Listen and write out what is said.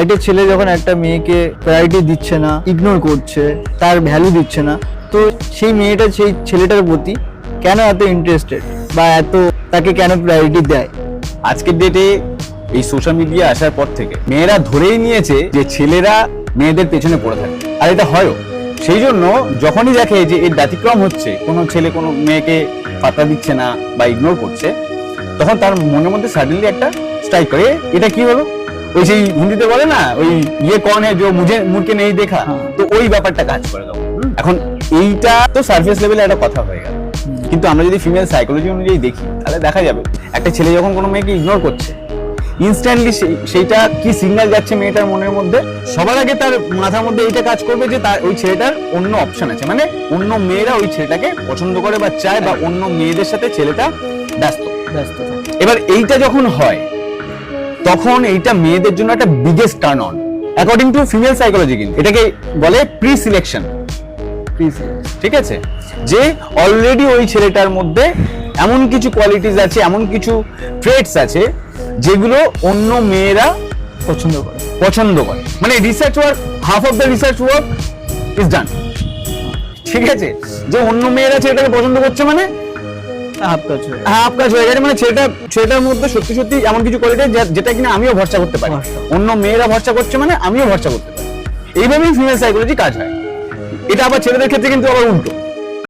একটা ছেলে যখন একটা মেয়েকে প্রায়োরিটি দিচ্ছে না, ইগনোর করছে, তার ভ্যালু দিচ্ছে না, তো সেই মেয়েটা সেই ছেলেটার প্রতি কেন এত ইন্টারেস্টেড বা এত তাকে কেন প্রায়োরিটি দেয়? আজকের ডেটে এই সোশ্যাল মিডিয়া আসার পর থেকে মেয়েরা ধরেই নিয়েছে যে ছেলেরা মেয়েদের পেছনে পড়ে থাকে, আর এটা হয়ও। সেই জন্য যখনই দেখে যে এর ব্যতিক্রম হচ্ছে, কোনো ছেলে কোনো মেয়েকে পাত্তা দিচ্ছে না বা ইগনোর করছে, তখন তার মনের মধ্যে সাডেনলি একটা স্ট্রাইক করে, এটা কি হলো? ওই সেই হিন্দিতে বলে না, ওই ইয়ে কন হ্যায় জো মুঝে মুড়কে নেই দেখা, তো ওই ব্যাপারটা কাজ করে তখন। এখন এইটা তো সারফেস লেভেলে একটা কথা হয়ে গেল, কিন্তু আমরা যদি ফিমেল সাইকোলজি অনুযায়ী দেখি, তাহলে দেখা যাবে একটা ছেলে যখন কোনো মেয়েকে ইগনোর করছে, ইনস্ট্যান্টলি সেইটা কি সিগন্যাল যাচ্ছে মেয়েটার মনের মধ্যে, সবার আগে তার মাথার মধ্যে এইটা কাজ করবে যে তার ওই ছেলেটার অন্য অপশন আছে, মানে অন্য মেয়েরা ওই ছেলেটাকে পছন্দ করে বা চায়, বা অন্য মেয়েদের সাথে ছেলেটা ব্যস্ত। এবার এইটা যখন হয়, তখন এইটা মেয়েদের জন্য একটা biggest turn on according to female psychology. কিন্তু এটাকে বলে প্রি সিলেকশন। ঠিক আছে, যে অলরেডি ওই ছেলেটার মধ্যে এমন কিছু কোয়ালিটিস আছে, এমন কিছু ট্রেটস আছে যেগুলো অন্য মেয়েরা পছন্দ করে। মানে research work, half of the research work is done. ঠিক আছে, যে অন্য মেয়েরা ছেলেটাকে পছন্দ করছে, মানে হাফ কাজ হয়ে গেছে। মানে ছেলেটার মধ্যে সত্যি সত্যি এমন কিছু কোয়ালিটি যেটা কিনা আমিও ভরসা করতে পারি, অন্য মেয়েরা ভরসা করছে মানে আমিও ভরসা করতে পারি। এইভাবেই ফিমেল সাইকোলজি কাজ হয়। এটা আবার ছেলেদের ক্ষেত্রে কিন্তু আবার উল্টো।